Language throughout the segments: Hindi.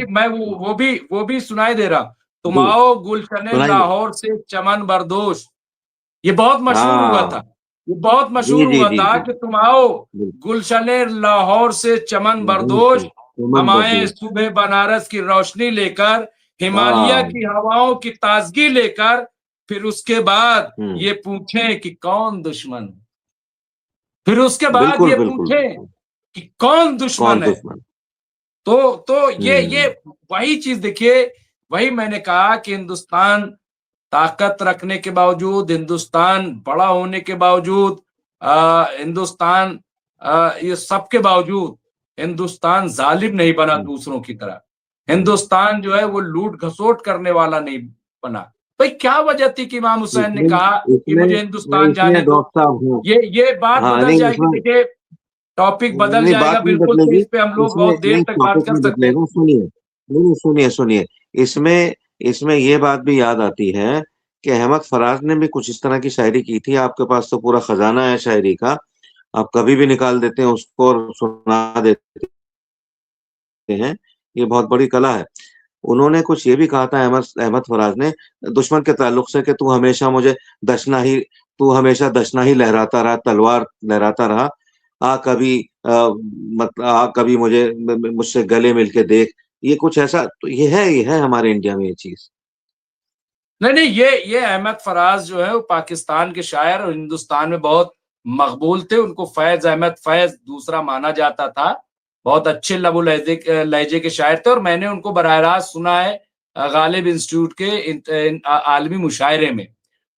मैं वो भी सुनाई दे रहा। तुम जी आओ गुलशने सुनाइए। लाहौर से चमन बरदोश, ये बहुत मशहूर हुआ हाँ था। ये बहुत जी मशहूर जी हुआ जी था जी कि तुम आओ जी। गुलशने लाहौर से चमन वही बरदोश, तो, सुमन हम आए बरदोश। सुबह बनारस की रोशनी लेकर, हिमालय हाँ। की हवाओं की ताजगी लेकर, फिर उसके बाद हम्म। ये पूछें कि कौन दुश्मन, फिर उसके बाद बिल्कुल ये बिल्कुल पूछें बिल्कुल। कि कौन कौन दुश्मन है। दुश्मन। तो ये हम्म। वही चीज देखिए, वही मैंने कहा कि हिंदुस्तान ताकत रखने के बावजूद, हिंदुस्तान बड़ा होने के बावजूद, हिंदुस्तान ये सब के बावजूद हिंदुस्तान जालिम नहीं बना दूसरों की तरह। हम्म। हिंदुस्तान जो है वो लूट घसोट करने वाला नहीं बना। भाई क्या वजह थी कि इमाम हुसैन ने इसमें कहा कि इसमें मुझे नहीं, हिंदुस्तान इसमें जाने दो। डॉक्टर साहब हूँ। ये बात हाँ बदल नहीं जाएगी, इसमें, देखिए टॉपिक बदल नहीं बात जाएगा नहीं बिल्कुल, तो बदलेगी। इस पे हम लोग इसमें बहुत देर नहीं, तक बात टॉपिक कर नहीं सकते हैं। बदलेगा, सुनिए। नहीं नहीं, सुनिए सुनिए। इसमें इसमें ये बात भी याद आती है कि अहमद फराज ने भी कुछ इस तरह की शायरी की थी। आपके पास तो पूरा खजाना है शायरी का, आप कभी भी निकाल देते हैं उसको और सुना देते हैं। ये बहुत बड़ी कला है। उन्होंने कुछ ये भी कहा था अहमद अहमद फराज ने, दुश्मन के ताल्लुक से, कि तू हमेशा दशना ही लहराता रहा, तलवार लहराता रहा। आ कभी आ कभी मुझसे गले मिलके देख। ये कुछ ऐसा तो ये है हमारे इंडिया में ये चीज। नहीं नहीं, ये अहमद फराज जो है वो पाकिस्तान के शायर और हिंदुस्तान में बहुत मकबूल थे। उनको फैज अहमद फैज दूसरा माना जाता था। बहुत अच्छे लबो लहजे लहजे के शायर थे और मैंने उनको बराह रास्त सुना है गालिब इंस्टीट्यूट के आलमी मुशायरे में,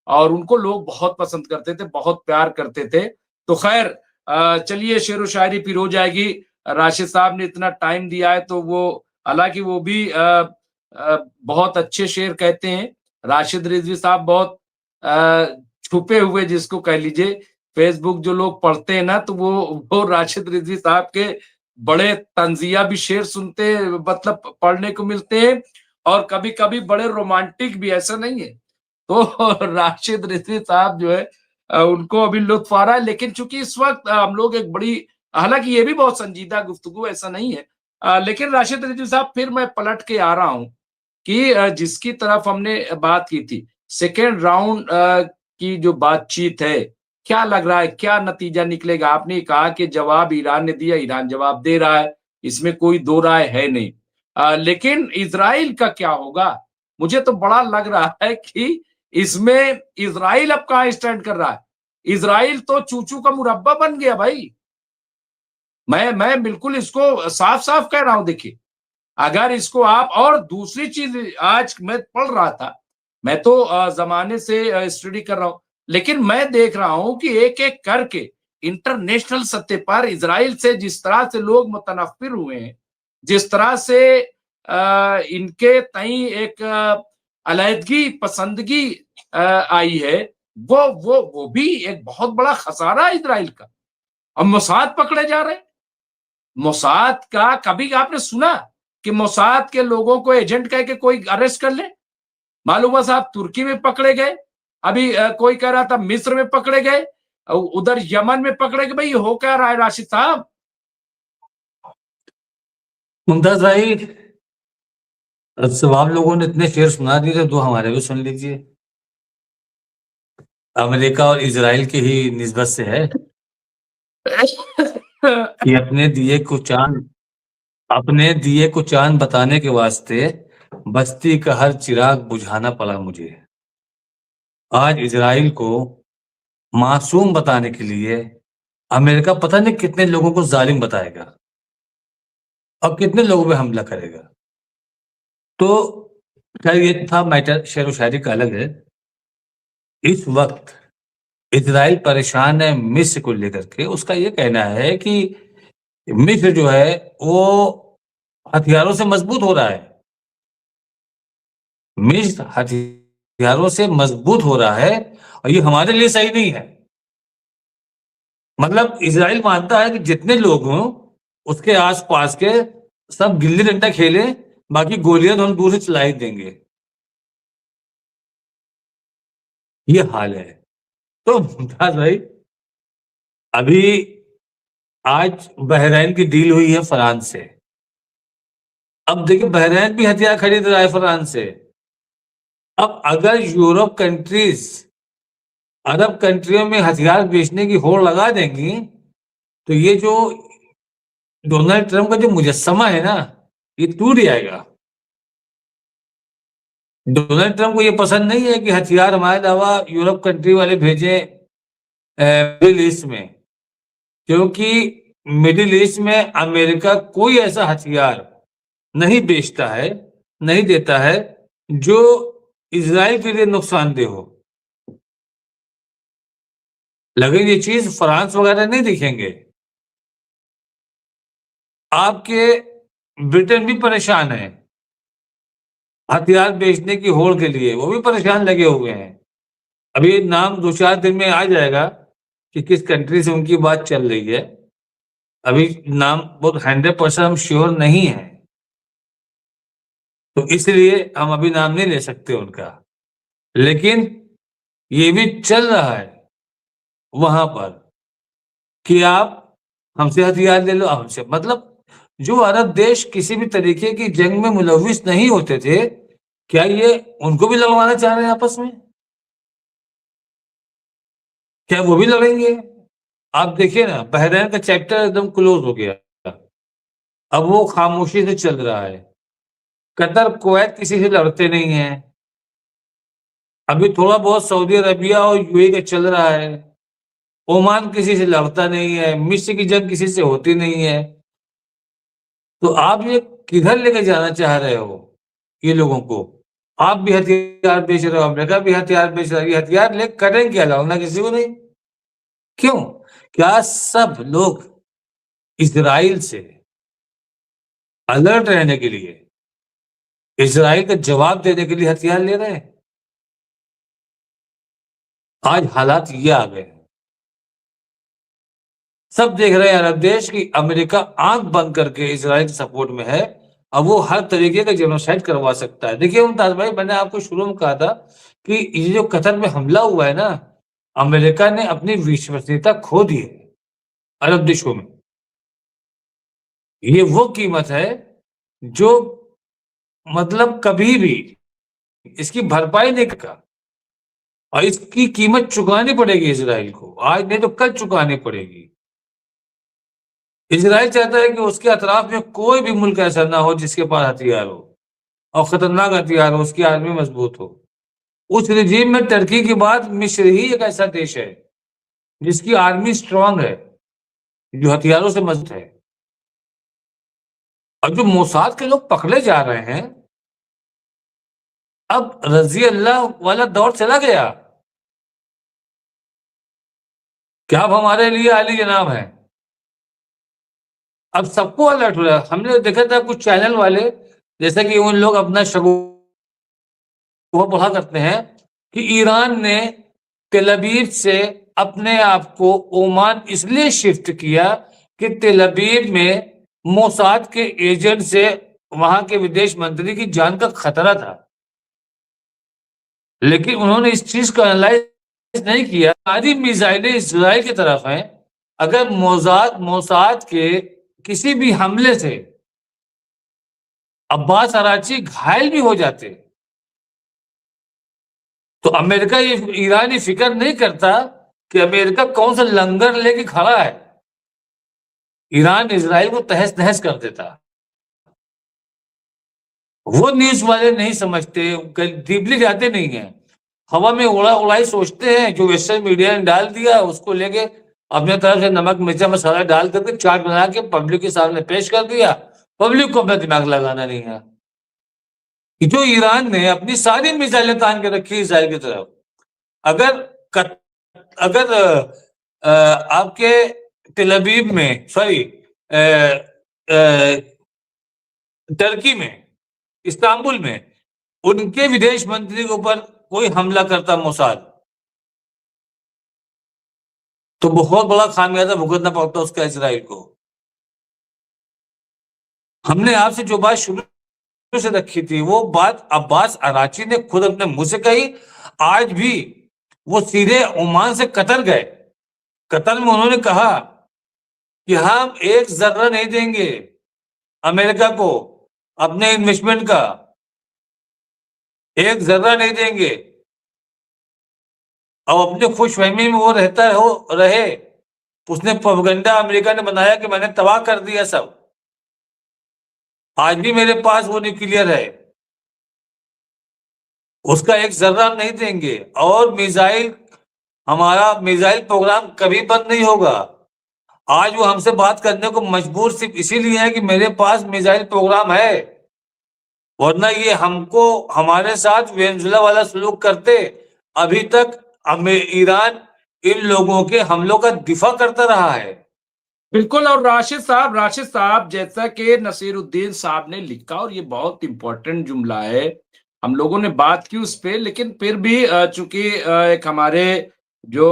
और उनको लोग बहुत पसंद करते थे, बहुत प्यार करते थे। तो खैर चलिए, शेर व शायरी फिर हो जाएगी। राशिद साहब ने इतना टाइम दिया है तो वो, हालांकि वो भी बहुत अच्छे शेर कहते हैं। राशिद रिजवी साहब बहुत छुपे हुए जिसको कह लीजिए, फेसबुक जो लोग पढ़ते हैं ना, तो वो राशिद रिजवी साहब के बड़े तंजिया भी शेर सुनते, मतलब पढ़ने को मिलते हैं, और कभी कभी बड़े रोमांटिक भी, ऐसा नहीं है। तो राशिद रिजवी साहब जो है उनको अभी लुत्फ आ रहा है, लेकिन चूंकि इस वक्त हम लोग एक बड़ी, हालांकि ये भी बहुत संजीदा गुफ्तगू, ऐसा नहीं है। लेकिन राशिद रिजवी साहब, फिर मैं पलट के आ रहा हूं कि जिसकी तरफ हमने बात की थी, सेकेंड राउंड की जो बातचीत है, क्या लग रहा है, क्या नतीजा निकलेगा? आपने कहा कि जवाब ईरान ने दिया, ईरान जवाब दे रहा है, इसमें कोई दो राय है नहीं। लेकिन इजराइल का क्या होगा? मुझे तो बड़ा लग रहा है कि इसमें इजराइल अब कहां स्टैंड कर रहा है। इजराइल तो चूचू का मुरब्बा बन गया भाई। मैं बिल्कुल इसको साफ साफ कह रहा हूं। देखिए, अगर इसको आप, और दूसरी चीज, आज मैं पढ़ रहा था, मैं तो जमाने से स्टडी कर रहा हूं, लेकिन मैं देख रहा हूं कि एक एक करके इंटरनेशनल सतह पर इजराइल से जिस तरह से लोग मुतनफिर हुए हैं, जिस तरह से इनके तई एक अलहदगी पसंदगी आई है, वो भी एक बहुत बड़ा खसारा है इजराइल का। अब मोसाद पकड़े जा रहे हैं। मोसाद का कभी आपने सुना कि मोसाद के लोगों को एजेंट कह के कोई अरेस्ट कर ले? मालूम हुआ साहब तुर्की में पकड़े गए, अभी कोई कह रहा था मिस्र में पकड़े गए, उधर यमन में पकड़े गए। भाई हो क्या रहा है राशिद साहब? मुमताज भाई, सब आप लोगों ने इतने शेर सुना दिए थे, दो हमारे भी सुन लीजिए। अमेरिका और इजराइल की ही निस्बत से है कि अपने दिए को चांद बताने के वास्ते बस्ती का हर चिराग बुझाना पड़ा मुझे। आज इजराइल को मासूम बताने के लिए अमेरिका पता नहीं कितने लोगों को जालिम बताएगा और कितने लोगों पे हमला करेगा। तो खैर, ये था मैटर, शेर व शायरी का अलग है। इस वक्त इजराइल परेशान है मिस्र को लेकर के। उसका ये कहना है कि मिस्र जो है वो हथियारों से मजबूत हो रहा है। मिस्र हथियारों से मजबूत हो रहा है और ये हमारे लिए सही नहीं है। मतलब इजराइल मानता है कि जितने लोग हों उसके आसपास के सब गिल्ली डंडा खेले, बाकी गोलियां तो हम दूर से चला ही देंगे। ये हाल है। तो मुमताज भाई, अभी आज बहरीन की डील हुई है फ्रांस से। अब देखिए बहरीन भी हथियार खरीद रहा है फ्रांस से। अब अगर यूरोप कंट्रीज अरब कंट्रियों में हथियार बेचने की होड़ लगा देंगी तो ये जो डोनाल्ड ट्रंप का जो मुजस्समा है ना, ये टूट जाएगा। डोनाल्ड ट्रंप को ये पसंद नहीं है कि हथियार हमारे अलावा यूरोप कंट्री वाले भेजे मिडिल ईस्ट में, क्योंकि मिडिल ईस्ट में अमेरिका कोई ऐसा हथियार नहीं बेचता है, नहीं देता है जो इजराइल के लिए नुकसानदेह हो। लेकिन ये चीज फ्रांस वगैरह नहीं दिखेंगे। आपके ब्रिटेन भी परेशान है हथियार बेचने की होड़ के लिए, वो भी परेशान लगे हुए हैं। अभी नाम 2-4 दिन में आ जाएगा कि किस कंट्री से उनकी बात चल रही है। अभी नाम बहुत 100% हम श्योर नहीं है, तो इसलिए हम अभी नाम नहीं ले सकते उनका। लेकिन ये भी चल रहा है वहां पर कि आप हमसे हथियार ले लो, हमसे मतलब जो अरब देश किसी भी तरीके की जंग में मुलविस नहीं होते थे, क्या ये उनको भी लड़वाना चाह रहे हैं आपस में? क्या वो भी लड़ेंगे? आप देखिए ना, बहरीन का चैप्टर एकदम क्लोज हो गया, अब वो खामोशी से चल रहा है। कतर कुवैत किसी से लड़ते नहीं है। अभी थोड़ा बहुत सऊदी अरबिया और यूएई का चल रहा है। ओमान किसी से लड़ता नहीं है, मिस्र की जंग किसी से होती नहीं है। तो आप ये किधर लेके जाना चाह रहे हो ये लोगों को? आप भी हथियार बेच रहे हो, अमेरिका भी हथियार बेच रहा है। ये हथियार ले करें क्या? लड़ना किसी को नहीं। क्यों? क्या सब लोग इजराइल से अलर्ट रहने के लिए, इजराइल का जवाब देने के लिए हथियार ले रहे हैं? आज हालात ये आ गए हैं। सब देख रहे हैं अरब देश की अमेरिका आंख बंद करके इजराइल के सपोर्ट में है। अब वो हर तरीके का जेनोसाइड करवा सकता है। देखिए मुमताज भाई, मैंने आपको शुरू में कहा था कि ये जो कतर में हमला हुआ है ना, अमेरिका ने अपनी विश्वसनीयता खो दी है अरब देशों में। ये वो कीमत है जो मतलब कभी भी इसकी भरपाई नहीं कर, और इसकी कीमत चुकानी पड़ेगी इजराइल को, आज नहीं तो कल चुकानी पड़ेगी। इजराइल चाहता है कि उसके अतराफ में कोई भी मुल्क ऐसा ना हो जिसके पास हथियार हो और खतरनाक हथियार हो, उसकी आर्मी मजबूत हो। उस रिजीम में टर्की के बाद मिस्र ही एक ऐसा देश है जिसकी आर्मी स्ट्रांग है, जो हथियारों से मजबूत है। और जो मोसाद के लोग पकड़े जा रहे हैं, अब रजी अल्लाह वाला दौर चला गया। क्या अब हमारे लिए आली जनाब है? अब सबको अलर्ट हो रहा है। हमने देखा था कुछ चैनल वाले, जैसे कि उन लोग अपना शगुफा बढ़ा करते हैं कि ईरान ने तेल अवीव से अपने आप को ओमान इसलिए शिफ्ट किया कि तेल अवीव में मोसाद के एजेंट से वहां के विदेश मंत्री की जान का खतरा था। लेकिन उन्होंने इस चीज को एनालाइज नहीं किया। सारी मिसाइलें इजराइल की तरफ हैं। अगर मोसाद के किसी भी हमले से अब्बास अराची घायल भी हो जाते तो अमेरिका ये ईरानी फिक्र नहीं करता कि अमेरिका कौन सा लंगर लेके खड़ा है। ईरान इजराइल को तहस नहस कर देता। वो न्यूज वाले नहीं समझते, डीपली जाते नहीं है, हवा में उड़ाई सोचते हैं। जो वेस्टर्न मीडिया ने डाल दिया उसको लेके अपने तरफ से नमक मिर्चा मसाला डाल करके चाट बना के पब्लिक के सामने पेश कर दिया। पब्लिक को अपना दिमाग लगाना नहीं है कि जो ईरान ने अपनी सारी मिसाइलें तान के रखी इजराइल की तरफ। अगर आपके तेल अवीव में, सॉरी टर्की में, इस्तांबुल में उनके विदेश मंत्री के ऊपर कोई हमला करता मोसाद, तो बहुत बड़ा खामियाजा भुगतना पड़ता उसका इजराइल को। हमने आपसे जो बात शुरू से रखी थी वो बात अब्बास अराची ने खुद अपने मुंह से कही। आज भी वो सीधे ओमान से कतर गए। कतर में उन्होंने कहा कि हम एक जर्रा नहीं देंगे अमेरिका को अपने इन्वेस्टमेंट का, एक जर्रा नहीं देंगे। अब अपने खुशफहमी में वो रहता हो रहे। उसने प्रोपेगेंडा अमेरिका ने बनाया कि मैंने तबाह कर दिया सब। आज भी मेरे पास वो न्यूक्लियर है, उसका एक जर्रा नहीं देंगे। और मिसाइल, हमारा मिसाइल प्रोग्राम कभी बंद नहीं होगा। आज वो हमसे बात करने को मजबूर सिर्फ इसीलिए है कि मेरे पास मिसाइल प्रोग्राम है, वरना ये हमको हमारे साथ वेनेजुएला वाला सलूक करते। अभी तक ईरान इन लोगों के हमलों का दिफा करता रहा है। बिल्कुल। और राशिद साहब, जैसा कि नसीरुद्दीन साहब ने लिखा, और ये बहुत इंपॉर्टेंट जुमला है, हम लोगों ने बात की उस पे, लेकिन फिर भी चूंकि एक हमारे जो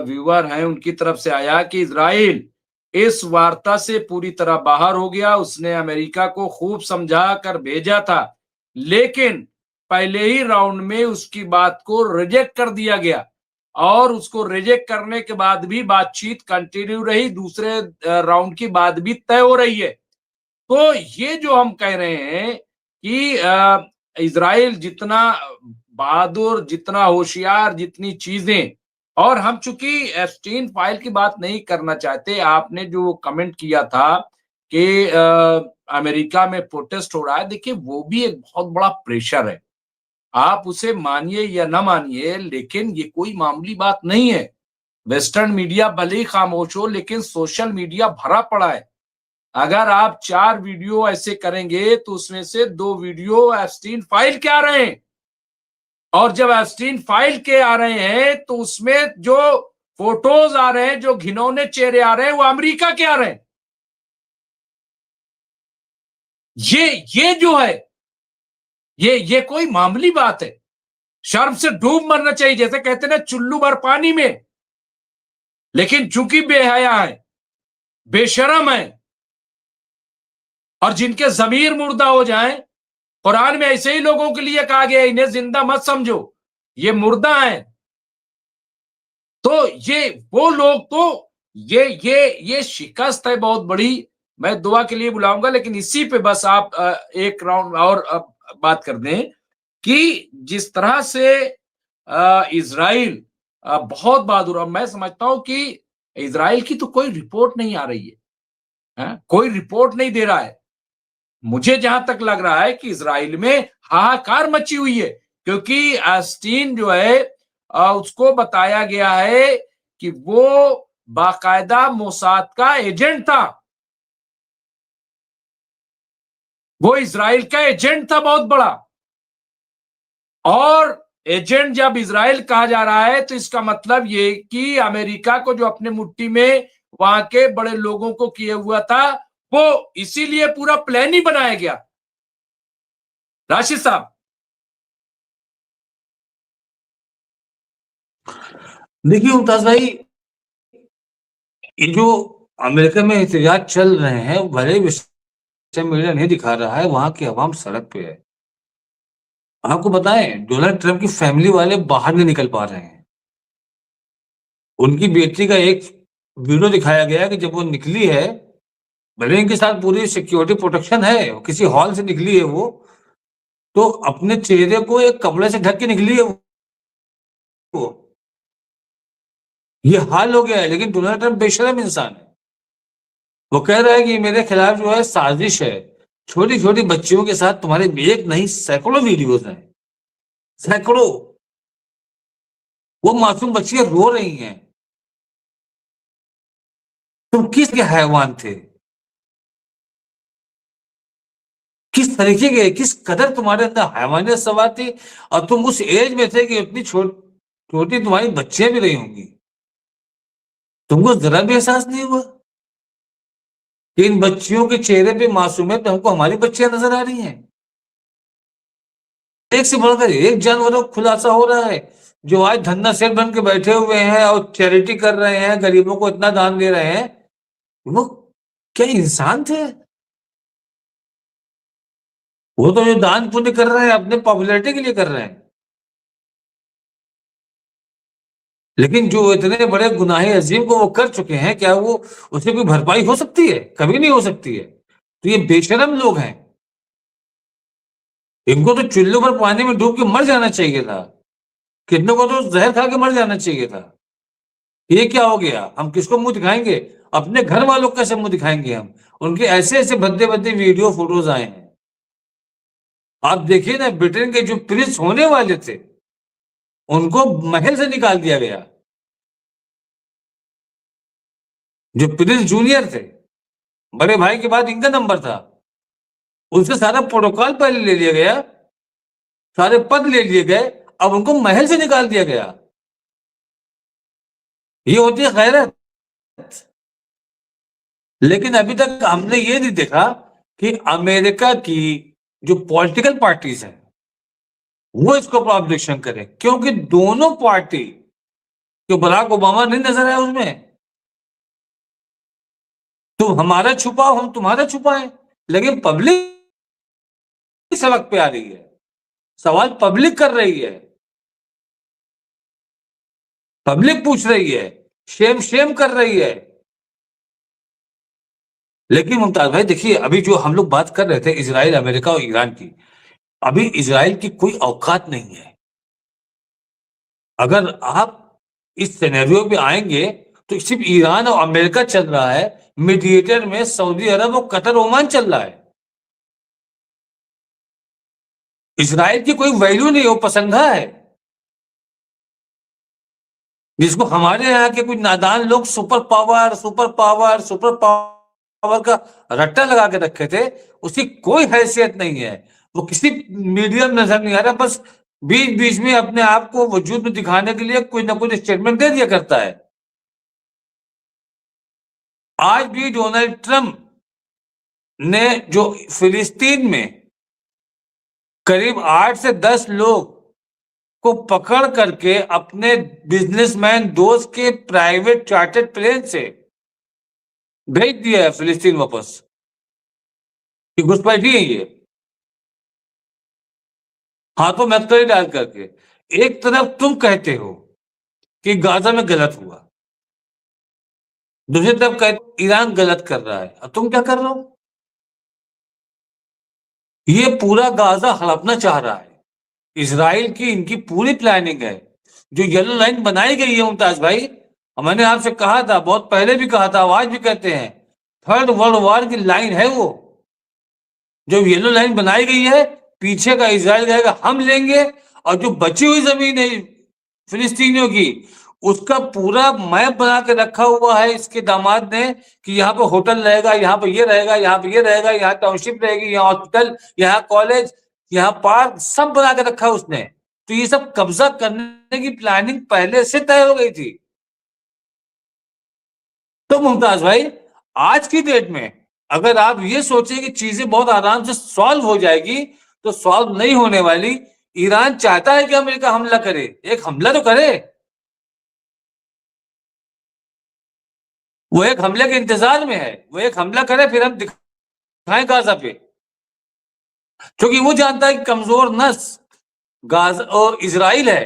व्यूअर हैं उनकी तरफ से आया कि इजराइल इस वार्ता से पूरी तरह बाहर हो गया। उसने अमेरिका को खूब समझा कर भेजा था, लेकिन पहले ही राउंड में उसकी बात को रिजेक्ट कर दिया गया, और उसको रिजेक्ट करने के बाद भी बातचीत कंटिन्यू रही, दूसरे राउंड की बात भी तय हो रही है। तो ये जो हम कह रहे हैं कि इजराइल जितना बहादुर, जितना होशियार, जितनी चीजें, और हम चूंकि एप्स्टीन फाइल की बात नहीं करना चाहते, आपने जो कमेंट किया था कि अमेरिका में प्रोटेस्ट हो रहा है, देखिए वो भी एक बहुत बड़ा प्रेशर है। आप उसे मानिए या ना मानिए, लेकिन ये कोई मामूली बात नहीं है। वेस्टर्न मीडिया भले ही खामोश हो, लेकिन सोशल मीडिया भरा पड़ा है। अगर आप 4 वीडियो ऐसे करेंगे तो उसमें से 2 वीडियो एप्स्टीन फाइल के आ रहे हैं, और जब एप्स्टीन फाइल के आ रहे हैं तो उसमें जो फोटोज आ रहे हैं, जो घिनौने चेहरे आ रहे हैं, वो अमेरिका के आ रहे हैं। ये जो है, ये कोई मामूली बात है? शर्म से डूब मरना चाहिए, जैसे कहते ना चुल्लू भर पानी में। लेकिन चूंकि बेहया है, बेशरम है, और जिनके जमीर मुर्दा हो जाए, कुरान में ऐसे ही लोगों के लिए कहा गया इन्हें जिंदा मत समझो, ये मुर्दा है। तो ये वो लोग, तो ये शिकस्त है बहुत बड़ी। मैं दुआ के लिए बुलाऊंगा, लेकिन इसी पे बस आप एक राउंड और बात कर दें कि जिस तरह से इजराइल बहुत बहादुर, और मैं समझता हूं कि इजराइल की तो कोई रिपोर्ट नहीं आ रही है? कोई रिपोर्ट नहीं दे रहा है। मुझे जहां तक लग रहा है कि इजराइल में हाहाकार मची हुई है, क्योंकि एप्स्टीन जो है उसको बताया गया है कि वो बाकायदा मोसाद का एजेंट था, वो इजराइल का एजेंट था बहुत बड़ा। और एजेंट जब इजराइल कहा जा रहा है, तो इसका मतलब ये कि अमेरिका को जो अपने मुट्ठी में वहां के बड़े लोगों को किए हुआ था, वो इसीलिए पूरा प्लान ही बनाया गया। राशिद साहब, देखिए मुमताज भाई, ये जो अमेरिका में एहतजाज चल रहे हैं, भले वेस्टर्न मीडिया नहीं दिखा रहा है, वहां की आवाम सड़क पे है। आपको बताएं, डोनाल्ड ट्रंप की फैमिली वाले बाहर नहीं निकल पा रहे हैं। उनकी बेटी का एक वीडियो दिखाया गया कि जब वो निकली है, भले इनके साथ पूरी सिक्योरिटी प्रोटेक्शन है, किसी हॉल से निकली है वो, तो अपने चेहरे को एक कपड़े से ढक के निकली है वो। ये हाल हो गया है। लेकिन डोनाल्ड ट्रंप बेशरम इंसान है। वो कह रहा है कि मेरे खिलाफ जो है साजिश है। छोटी छोटी बच्चियों के साथ तुम्हारे एक नहीं सैकड़ों वीडियोस हैं, सैकड़ों। वो मासूम बच्चियां रो रही हैं। तुम किस के हैवान थे? किस तरीके के, किस कदर तुम्हारे अंदर हैवानियत सवार थी? और तुम उस एज में थे कि इतनी छोटी तुम्हारी बच्चियां भी रही होंगी। तुमको जरा भी एहसास नहीं हुआ कि इन बच्चियों के चेहरे पे मासूमियत पे हमको हमारी बच्चियां नजर आ रही हैं? एक से बढ़कर एक जानवरों का खुलासा हो रहा है, जो आज धन्ना सेठ बन के बैठे हुए हैं और चैरिटी कर रहे हैं, गरीबों को इतना दान दे रहे हैं। वो क्या इंसान थे? वो तो जो दान पुण्य कर रहे हैं अपने पॉपुलैरिटी के लिए कर रहे हैं। लेकिन जो इतने बड़े गुनाहे अजीम को वो कर चुके हैं, क्या वो उसे कोई भरपाई हो सकती है? कभी नहीं हो सकती है। तो ये बेशरम लोग हैं। इनको तो चुल्लू पर पानी में डूब के मर जाना चाहिए था, कितनों को तो जहर खा के मर जाना चाहिए था। ये क्या हो गया? हम किसको मुंह दिखाएंगे? अपने घर वालों को कैसे मुंह दिखाएंगे हम? उनके ऐसे ऐसे भद्दे भद्दे वीडियो फोटोज आए हैं। आप देखिए ना, ब्रिटेन के जो प्रिंस होने वाले थे उनको महल से निकाल दिया गया। जो प्रिंस जूनियर थे, बड़े भाई के बाद इनका नंबर था, उनसे सारा प्रोटोकॉल पहले ले लिया गया, सारे पद ले लिए गए, अब उनको महल से निकाल दिया गया। ये होती है गैरत। लेकिन अभी तक हमने ये नहीं देखा कि अमेरिका की जो पॉलिटिकल पार्टीज हैं वो इसको ऑब्जेक्शन करें, क्योंकि दोनों पार्टी, जो बराक ओबामा नहीं नजर आया उसमें, तुम हमारा छुपाओ हम तुम्हारा छुपाएं, लेकिन पब्लिक सड़क पे आ रही है, सवाल पब्लिक कर रही है, पब्लिक पूछ रही है, शेम शेम कर रही है। लेकिन मुमताज भाई देखिए, अभी जो हम लोग बात कर रहे थे इजराइल, अमेरिका और ईरान की, अभी इजराइल की कोई औकात नहीं है। अगर आप इस सिनेरियो पे आएंगे तो सिर्फ ईरान और अमेरिका चल रहा है, मीडिएटर में सऊदी अरब और कतर, ओमान चल रहा है। इजराइल की कोई वैल्यू नहीं, वो पसंदा है, जिसको हमारे यहाँ के कुछ नादान लोग super power super power super power का रट्टा लगा के रखे थे, उसकी कोई हैसियत नहीं है। वो किसी मीडियम नजर नहीं आ रहा, बस बीच बीच में अपने आप को वजूद में दिखाने के लिए कोई ना कोई स्टेटमेंट दे दिया करता है। आज भी डोनाल्ड ट्रंप ने जो फिलिस्तीन में करीब 8 से 10 लोग को पकड़ करके अपने बिजनेसमैन दोस्त के प्राइवेट चार्टर्ड प्लेन से भेज दिया है फिलिस्तीन वापस, कि घुसपैठी है ये, हाथों में हथकड़ी डाल करके। एक तरफ तुम कहते हो कि गाजा में गलत हुआ, दूसरी तरफ कहते ईरान गलत कर रहा है, अब तुम क्या कर रहे हो? ये पूरा गाजा हड़पना चाह रहा है। इजराइल की इनकी पूरी प्लानिंग है। जो येलो लाइन बनाई गई है मुमताज भाई, मैंने आपसे कहा था, बहुत पहले भी कहा था, आज भी कहते हैं, थर्ड वर्ल्ड वॉर की लाइन है वो। जो येलो लाइन बनाई गई है, पीछे का इजराइल कहेगा हम लेंगे, और जो बची हुई जमीन है फिलिस्तीनियों की, उसका पूरा मैप बना के रखा हुआ है इसके दामाद ने, कि यहाँ पे होटल रहेगा, यहाँ पे ये रहेगा, यहाँ पे ये रहेगा, यहाँ टाउनशिप रहेगी, यहाँ हॉस्पिटल, यहाँ कॉलेज, यहाँ पार्क, सब बना के रखा उसने। तो ये सब कब्जा करने की प्लानिंग पहले से तय हो गई थी। तो मुमताज भाई, आज की डेट में अगर आप ये सोचें कि चीजें बहुत आराम से सॉल्व हो जाएगी, तो सॉल्व नहीं होने वाली। ईरान चाहता है कि अमेरिका हमला करे, एक हमला तो करे, वो एक हमले के इंतजार में है, वो एक हमला करे, फिर हम दिखाएं गाजा पे, क्योंकि वो जानता है कि कमजोर नस गाजा और इजराइल है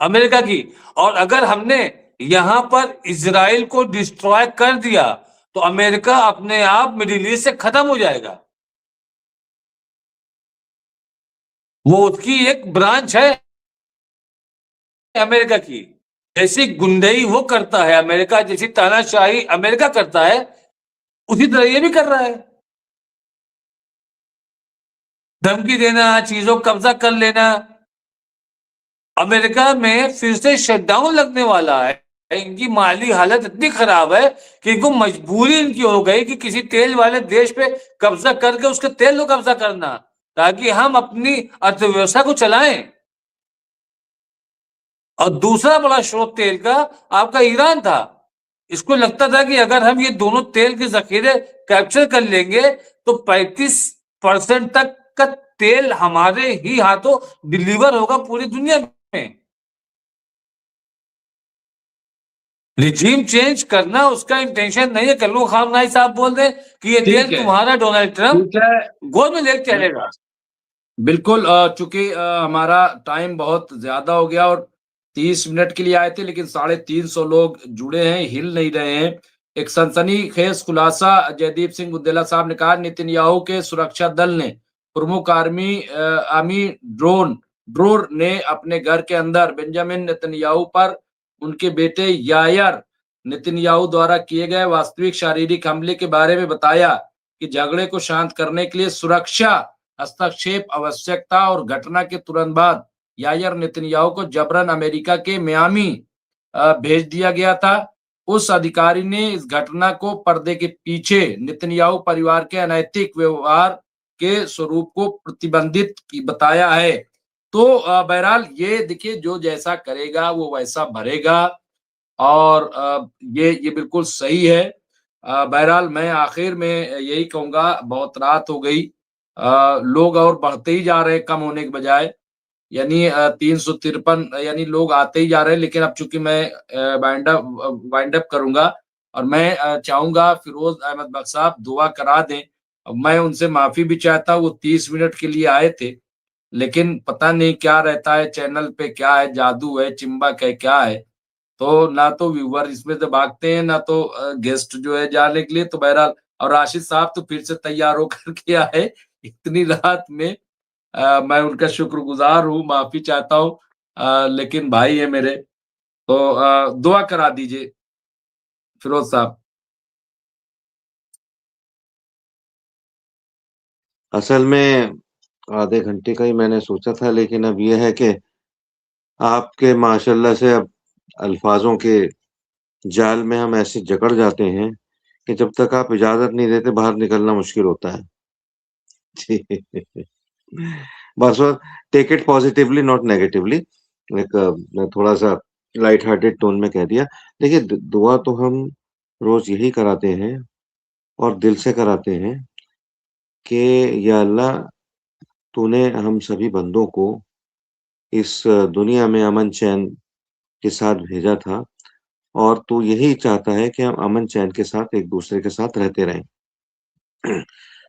अमेरिका की। और अगर हमने यहां पर इजराइल को डिस्ट्रॉय कर दिया तो अमेरिका अपने आप मिडिल ईस्ट से खत्म हो जाएगा। वो उसकी एक ब्रांच है अमेरिका की। जैसी गुंडई वो करता है अमेरिका, जैसी तानाशाही अमेरिका करता है, उसी तरह ये भी कर रहा है। धमकी देना, चीजों को कब्जा कर लेना। अमेरिका में फिर से शटडाउन लगने वाला है। इनकी माली हालत इतनी खराब है कि इनको मजबूरी इनकी हो गई कि किसी तेल वाले देश पे कब्जा करके उसके तेल को कब्जा करना, ताकि हम अपनी अर्थव्यवस्था को चलाएं। और दूसरा बड़ा स्रोत तेल का आपका ईरान था। इसको लगता था कि अगर हम ये दोनों तेल के जखीरे कैप्चर कर लेंगे तो 35% तक का तेल हमारे ही हाथों डिलीवर होगा पूरी दुनिया में। रिजीम चेंज करना उसका इंटेंशन नहीं है। कल्लू खामनाई साहब बोल दे कि ये तेल तुम्हारा, डोनाल्ड ट्रंप गोद में लेके चलेगा। बिल्कुल। चूंकि हमारा टाइम बहुत ज्यादा हो गया और 30 मिनट के लिए आए थे, लेकिन 350 लोग जुड़े हैं, हिल नहीं रहे हैं। एक सनसनीखेज खुलासा जयदीप सिंह बुंदेला साहब ने कहा, नेतन्याहू के सुरक्षा दल ने प्रमुख आर्मी ड्रोर ने अपने घर के अंदर बेंजामिन नेतन्याहू पर उनके बेटे यायर नेतन्याहू द्वारा किए गए वास्तविक शारीरिक हमले के बारे में बताया कि झगड़े को शांत करने के लिए सुरक्षा हस्तक्षेप आवश्यक था और घटना के तुरंत बाद यायर नेतन्याहू को जबरन अमेरिका के मियामी भेज दिया गया था। उस अधिकारी ने इस घटना को पर्दे के पीछे नेतन्याहू परिवार के अनैतिक व्यवहार के स्वरूप को प्रतिबंधित बताया है। तो बहरहाल ये देखिए, जो जैसा करेगा वो वैसा भरेगा, और ये बिल्कुल सही है। बहरहाल मैं आखिर में यही कहूंगा, बहुत रात हो गई, लोग और बढ़ते ही जा रहे हैं कम होने के बजाय, यानी 353 यानी लोग आते ही जा रहे हैं। लेकिन अब चूंकि मैं वाइंड अप करूंगा, और मैं चाहूंगा फिरोज अहमद बख्श साहब दुआ करा दें। अब मैं उनसे माफी भी चाहता हूँ, वो 30 मिनट के लिए आए थे, लेकिन पता नहीं क्या रहता है चैनल पे, क्या है, जादू है, चिंबक है, क्या है, तो ना तो व्यूवर इसमें से भागते हैं, ना तो गेस्ट जो है जाने के लिए। तो बहरहाल, और राशिद साहब तो फिर से तैयार होकर के आए इतनी रात में। मैं उनका शुक्रगुजार हूँ, माफी चाहता हूँ, लेकिन भाई है मेरे। तो दुआ करा दीजिए फिरोज साहब। असल में आधे घंटे का ही मैंने सोचा था, लेकिन अब यह है कि आपके माशाल्लाह से अब अल्फाजों के जाल में हम ऐसे जकड़ जाते हैं कि जब तक आप इजाजत नहीं देते बाहर निकलना मुश्किल होता है। बस take it positively not negatively. एक मैं थोड़ा सा लाइट हार्टेड टोन में कह दिया। देखिए, दुआ तो हम रोज यही कराते हैं और दिल से कराते हैं कि या अल्लाह, तूने हम सभी बंदों को इस दुनिया में अमन चैन के साथ भेजा था, और तू यही चाहता है कि हम अमन चैन के साथ एक दूसरे के साथ रहते रहें।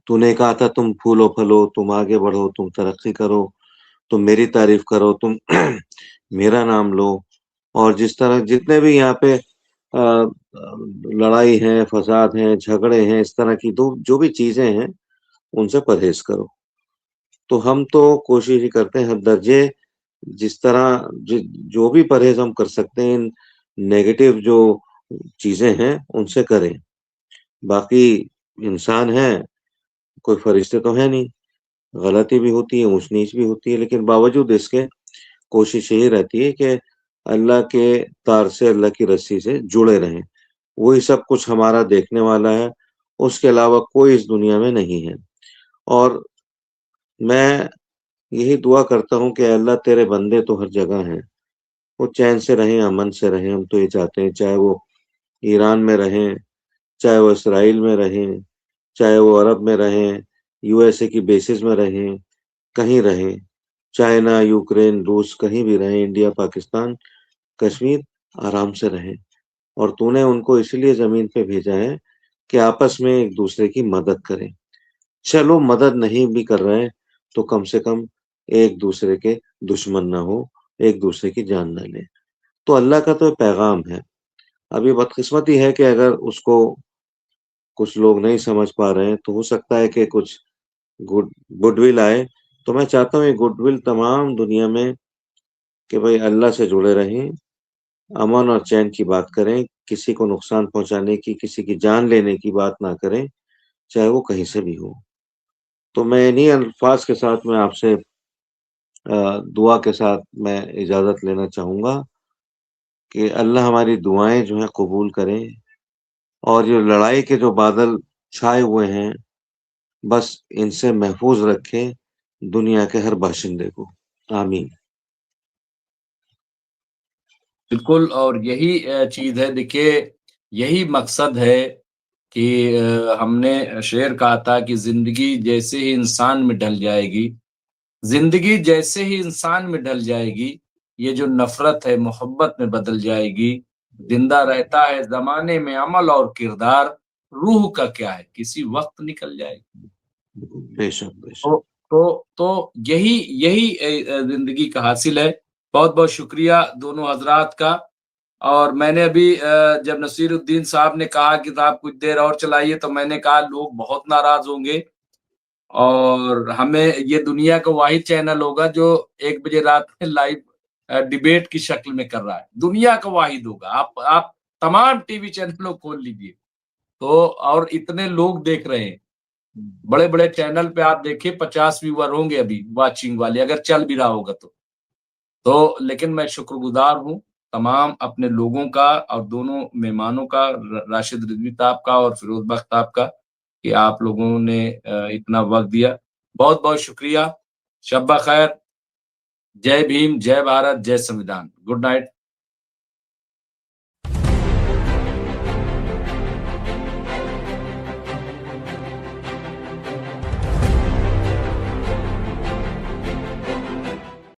तूने कहा था तुम फूलो फलो, तुम आगे बढ़ो, तुम तरक्की करो, तुम मेरी तारीफ करो, तुम मेरा नाम लो। और जिस तरह जितने भी यहाँ पे लड़ाई है, फसाद है, झगड़े हैं, इस तरह की जो भी चीजें हैं, उनसे परहेज करो। तो हम तो कोशिश ही करते हैं हर दर्जे, जिस तरह जो भी परहेज हम कर सकते हैं, नेगेटिव जो चीजें हैं उनसे करें। बाकी इंसान है, कोई फरिश्ते तो है नहीं, गलती भी होती है, ऊंच नीच भी होती है, लेकिन बावजूद इसके कोशिश यही रहती है कि अल्लाह के तार से, अल्लाह की रस्सी से जुड़े रहें। वही सब कुछ हमारा देखने वाला है, उसके अलावा कोई इस दुनिया में नहीं है। और मैं यही दुआ करता हूँ कि अल्लाह, तेरे बंदे तो हर जगह हैं, वो चैन से रहें, अमन से रहें। हम तो ये चाहते हैं, चाहे वो ईरान में रहें, चाहे वो इसराइल में रहें, चाहे वो अरब में रहें, यूएसए की बेसिस में रहें, कहीं रहें, चाइना, यूक्रेन, रूस, कहीं भी रहें, इंडिया, पाकिस्तान, कश्मीर, आराम से रहें। और तूने उनको इसलिए जमीन पे भेजा है कि आपस में एक दूसरे की मदद करें। चलो मदद नहीं भी कर रहे हैं तो कम से कम एक दूसरे के दुश्मन ना हो, एक दूसरे की जान ना ले। तो अल्लाह का तो पैगाम है। अब ये बदकिस्मती है कि अगर उसको कुछ लोग नहीं समझ पा रहे हैं, तो हो सकता है कि कुछ गुडविल आए। तो मैं चाहता हूँ ये गुडविल तमाम दुनिया में, कि भाई अल्लाह से जुड़े रहें, अमन और चैन की बात करें, किसी को नुकसान पहुंचाने की, किसी की जान लेने की बात ना करें, चाहे वो कहीं से भी हो। तो मैं इन्हीं अल्फाज के साथ मैं आपसे दुआ के साथ मैं इजाज़त लेना चाहूँगा कि अल्लाह हमारी दुआएँ जो हैं कबूल करें, और ये लड़ाई के जो बादल छाए हुए हैं, बस इनसे महफूज़ रखें दुनिया के हर बाशिंदे को। आमीन। बिल्कुल, और यही चीज है, देखिए, यही मकसद है कि हमने शेर कहा था कि जिंदगी जैसे ही इंसान में ढल जाएगी, जिंदगी जैसे ही इंसान में ढल जाएगी, ये जो नफरत है मोहब्बत में बदल जाएगी। जिंदा रहता है जमाने में अमल और किरदार, रूह का क्या है किसी वक्त निकल जाएगी। बेशक, बेशक। तो यही यही जिंदगी का हासिल है। बहुत बहुत शुक्रिया दोनों हजरात का। और मैंने अभी जब नसीरुद्दीन साहब ने कहा कि साहब कुछ देर और चलाइए, तो मैंने कहा लोग बहुत नाराज होंगे, और हमें ये दुनिया का वाहिद चैनल होगा जो 1 बजे रात में लाइव डिबेट की शक्ल में कर रहा है, दुनिया का वाहिद होगा। आप तमाम टीवी चैनलों खोल लीजिए तो, और इतने लोग देख रहे हैं, बड़े बड़े चैनल पे आप देखिए 50 व्यूअर होंगे अभी वाचिंग वाले, अगर चल भी रहा होगा तो लेकिन मैं शुक्रगुजार हूँ तमाम अपने लोगों का और दोनों मेहमानों का, राशिद रिजवी साहब का और फिरोज बख्श साहब का, कि आप लोगों ने इतना वक्त दिया। बहुत बहुत शुक्रिया। शब खैर। जय भीम, जय भारत, जय संविधान। Good night.